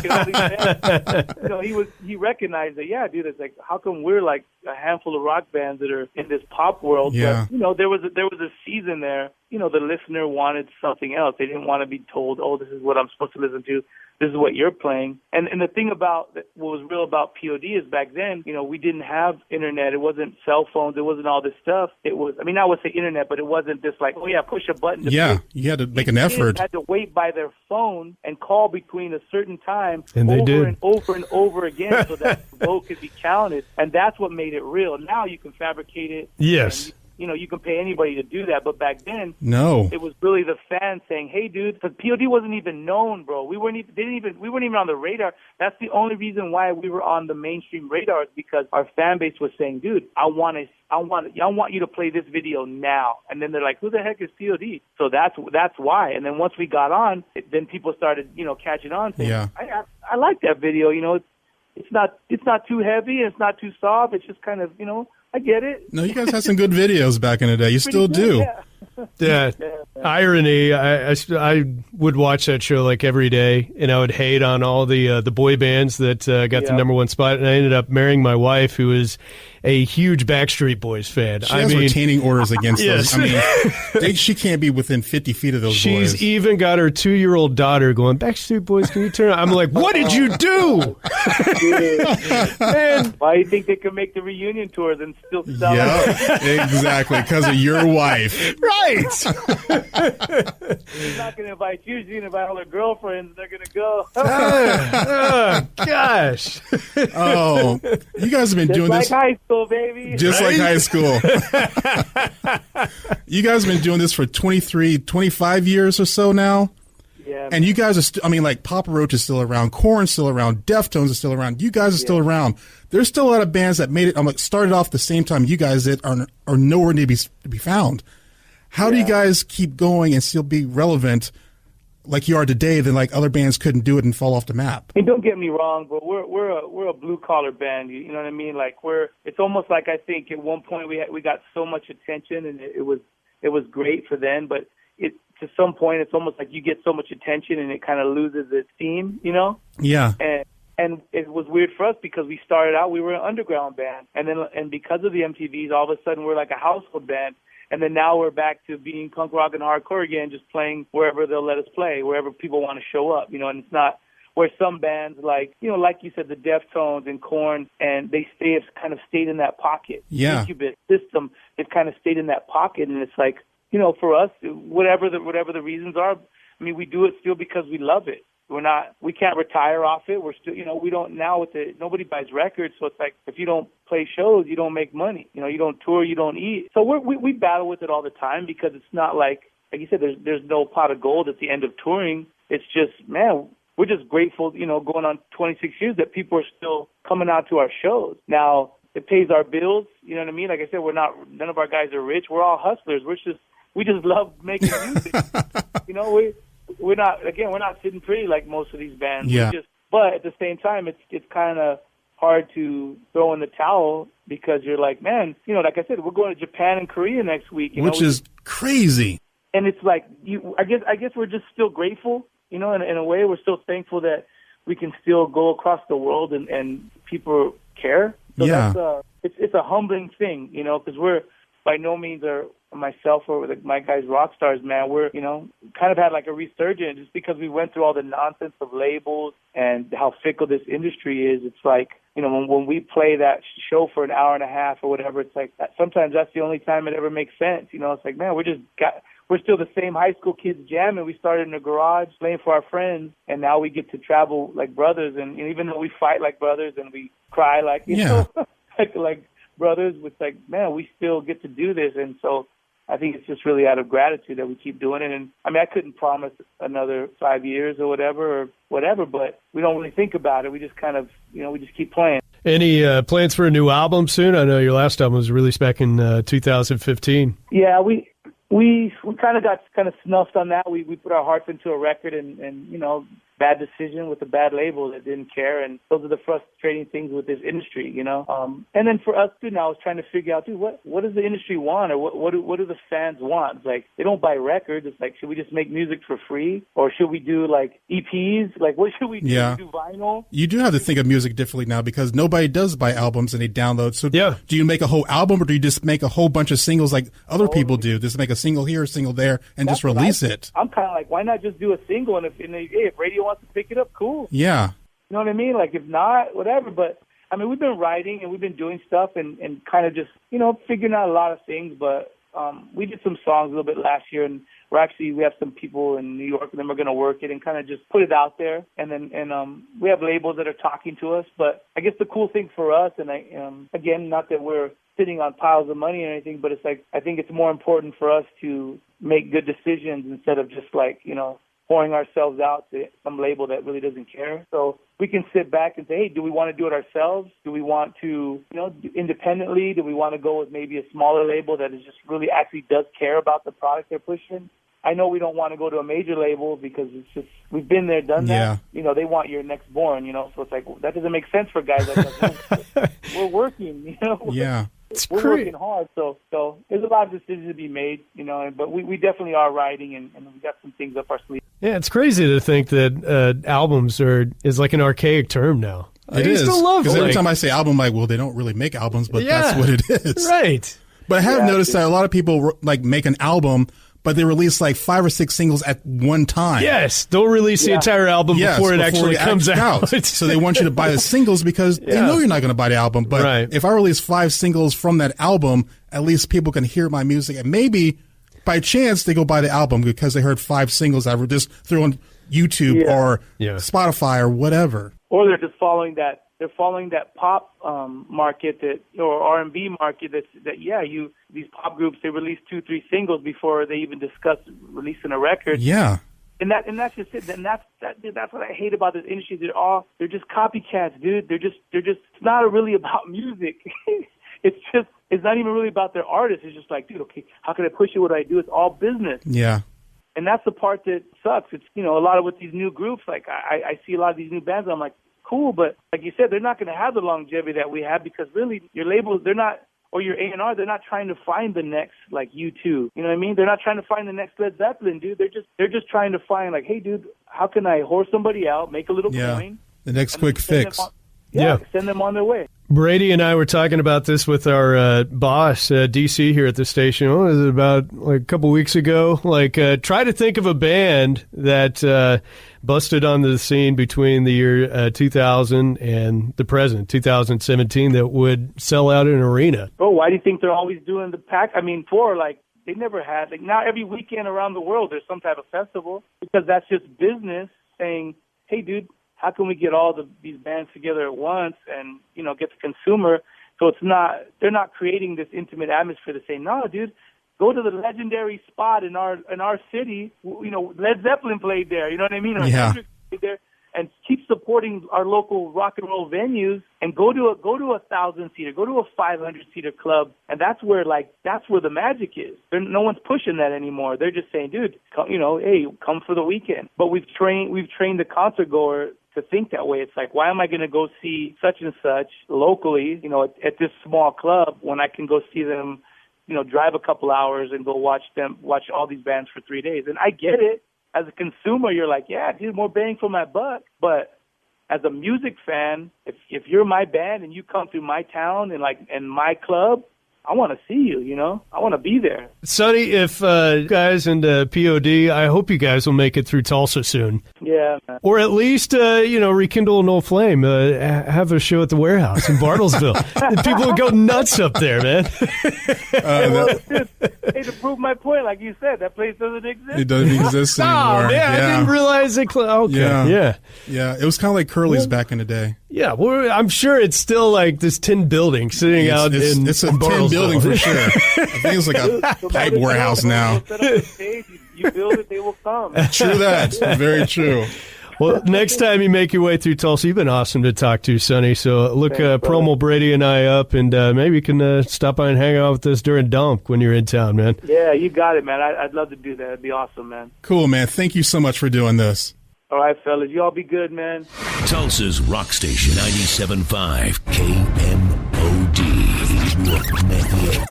can only say, he recognized that, yeah, dude, it's like, how come we're like a handful of rock bands that are in this pop world? Yeah. But, there was a season there, the listener wanted something else. They didn't want to be told, oh, this is what I'm supposed to listen to. This is what you're playing. And the thing about what was real about P.O.D. is back then, we didn't have internet. It wasn't cell phones. It wasn't all this stuff. It was, I would say internet, but it wasn't just like, oh, yeah, push a button. Yeah, you had to make an effort. Had to wait by their phone and call between a certain time and over and over again so that the vote could be counted. And that's what made it real. Now you can fabricate it. Yes. You can pay anybody to do that, but back then, no, it was really the fans saying, "Hey, dude," because P.O.D. wasn't even known, bro. We weren't even on the radar. That's the only reason why we were on the mainstream radar, is because our fan base was saying, "Dude, I want you to play this video now." And then they're like, "Who the heck is P.O.D.?" So that's why. And then once we got on, then people started, catching on. Saying, yeah, I like that video. It's not too heavy. It's not too soft. It's just kind of, I get it. No, you guys had some good videos back in the day. You still do. Yeah. Irony. I would watch that show like every day, and I would hate on all the boy bands that got the number one spot. And I ended up marrying my wife, who is a huge Backstreet Boys fan. She has retaining orders against yes. those. She can't be within 50 feet of those boys. She's even got her 2-year-old daughter going, "Backstreet Boys, can you turn on?" I'm like, what did you do? Man. Why do you think they could make the reunion tours and still sell it? Exactly, because of your wife. Right. She's not going to invite you. She's going to invite all her girlfriends. They're going to go. Gosh. Oh, you guys have been doing like this. High school, baby. Just like high school. You guys have been doing this for 25 years or so now. Yeah. And you guys are like Papa Roach is still around, Korn's still around, Deftones is still around. You guys are still around. There's still a lot of bands that made it. Started off the same time you guys did, are nowhere to be found. How do you guys keep going and still be relevant like you are today? Then like other bands couldn't do it and fall off the map. And don't get me wrong, but we're a blue collar band. You know what I mean? Like it's almost like I think at one point we got so much attention, and it was great for them, but to some point it's almost like you get so much attention and it kind of loses its steam, Yeah. And it was weird for us because we started out, we were an underground band, and because of the MTVs, all of a sudden we're like a household band. And then now we're back to being punk rock and hardcore again, just playing wherever they'll let us play, wherever people want to show up, and it's not where some bands like you said, the Deftones and Korn, and they have kind of stayed in that pocket. Yeah. Incubus System, they've kind of stayed in that pocket, and it's like, for us, whatever the reasons are, we do it still because we love it. We can't retire off it. We're still, we don't now nobody buys records. So it's like, if you don't play shows, you don't make money. You don't tour, you don't eat. So we battle with it all the time because it's not like you said, there's no pot of gold at the end of touring. It's just, man, we're just grateful, going on 26 years that people are still coming out to our shows. Now, it pays our bills. You know what I mean? Like I said, none of our guys are rich. We're all hustlers. We just love making music. We're not sitting pretty like most of these bands. Yeah. But at the same time, it's kind of hard to throw in the towel because you're like, man, like I said, we're going to Japan and Korea next week. Which is crazy. And it's like, I guess we're just still grateful, in a way. We're still thankful that we can still go across the world and people care. So it's a humbling thing, because we're by no means are myself or my guys rock stars, man. We're, kind of had like a resurgence just because we went through all the nonsense of labels and how fickle this industry is. It's like, when we play that show for an hour and a half or whatever, it's like sometimes that's the only time it ever makes sense. It's like, man, we're still the same high school kids jamming. We started in a garage playing for our friends, and now we get to travel like brothers. And even though we fight like brothers and we cry like, like brothers, it's like, man, we still get to do this. And so I think it's just really out of gratitude that we keep doing it. And I couldn't promise another 5 years or whatever, but we don't really think about it. We just kind of, we just keep playing. Any plans for a new album soon? I know your last album was released back in 2015. Yeah, we kind of got snuffed on that. We put our hearts into a record and bad decision with a bad label that didn't care, and those are the frustrating things with this industry, And then for us too, now is trying to figure out, dude, what does the industry want, or what do the fans want? It's like they don't buy records. It's like, should we just make music for free, or should we do like EPs? Like, what should we do? Yeah. Do vinyl? vinyl. You do have to think of music differently now because nobody does buy albums and they download. So do you make a whole album or do you just make a whole bunch of singles like other people do? Just make a single here, a single there, and just release it? I'm kind of like, why not just do a single? And if radio wants to pick it up, cool. Yeah. You know what I mean? Like, if not, whatever. But, I mean, we've been writing and we've been doing stuff and kind of just, figuring out a lot of things. But we did some songs a little bit last year, and we have some people in New York, and then we're going to work it and kind of just put it out there. And then we have labels that are talking to us. But I guess the cool thing for us, and again, not that we're sitting on piles of money or anything, but it's like, I think it's more important for us to make good decisions instead of just like, pouring ourselves out to some label that really doesn't care. So we can sit back and say, hey, do we want to do it ourselves? Do we want to, independently? Do we want to go with maybe a smaller label that is just really actually does care about the product they're pushing? I know we don't want to go to a major label because it's just, we've been there, done that. They want your next born, so it's like, that doesn't make sense for guys like us. We're working, Yeah. We're working hard, so there's a lot of decisions to be made, but we definitely are writing and we got some things up our sleeve. Yeah, it's crazy to think that albums is like an archaic term now. It is. Because every time I say album, I'm like, well, they don't really make albums, but that's what it is. Right. But I have noticed that a lot of people like make an album, but they release like 5 or 6 singles at one time. Yes, they'll release the entire album before it actually comes out. So they want you to buy the singles because they know you're not going to buy the album. But if I release 5 singles from that album, at least people can hear my music. And maybe by chance they go buy the album because they heard 5 singles that were just through on YouTube or Spotify or whatever. Or they're just following that. They're following that pop market or R&B market these pop groups, they release 2-3 singles before they even discuss releasing a record. Yeah. And that's just it. And that's what I hate about this industry. They're just copycats, dude. They're just it's not really about music. It's not even really about their artists. It's just like, dude, okay, how can I push it? What do I do? It's all business. Yeah. And that's the part that sucks. It's, a lot of with these new groups, like I see a lot of these new bands, I'm like, cool, but like you said, they're not going to have the longevity that we have because really your labels, they're not, or your A&R, they're not trying to find the next like U2. You know what I mean? They're not trying to find the next Led Zeppelin, dude. They're just trying to find like, hey, dude, how can I whore somebody out, make a little coin? The next quick fix. Send them on their way. Brady and I were talking about this with our boss, DC, here at the station. What was it, about like a couple weeks ago? Like, try to think of a band that busted onto the scene between the year 2000 and the present, 2017, that would sell out an arena. Oh, why do you think they're always doing the pack? I mean, they never had, like now every weekend around the world there's some type of festival because that's just business saying, hey, dude, how can we get all these bands together at once and, get the consumer? So they're not creating this intimate atmosphere to say, no, dude, go to the legendary spot in our city. Led Zeppelin played there. You know what I mean? Or Hendrix played there. And keep supporting our local rock and roll venues and go to a 1,000-seater, go to a 500-seater club. And that's where the magic is. No one's pushing that anymore. They're just saying, dude, come, hey, come for the weekend. But we've trained the concert goer to think that way. It's like, why am I going to go see such and such locally, at this small club when I can go see them, drive a couple hours and go watch all these bands for 3 days? And I get it. As a consumer, you're like, yeah, dude, more bang for my buck. But as a music fan, if you're my band and you come through my town and my club, I want to see you, I want to be there. Sonny, if guys into P.O.D, I hope you guys will make it through Tulsa soon. Yeah. Man. Or at least, rekindle an old flame. Have a show at the Warehouse in Bartlesville. People would go nuts up there, man. Hey, to prove my point, like you said, that place doesn't exist. It doesn't exist anymore. Oh, man, I didn't realize it. Okay, yeah. It was kind of like Curly's back in the day. Yeah, well, I'm sure it's still like this tin building sitting out in It's a tin building for sure. I think it's like a pipe warehouse now. You build it, they will come. True that. Very true. Well, next time you make your way through Tulsa, you've been awesome to talk to, Sonny. So look Promo Brady and I up, and maybe you can stop by and hang out with us during Dump when you're in town, man. Yeah, you got it, man. I'd love to do that. It'd be awesome, man. Cool, man. Thank you so much for doing this. All right, fellas. You all be good, man. Tulsa's Rock Station 97.5 KMOD.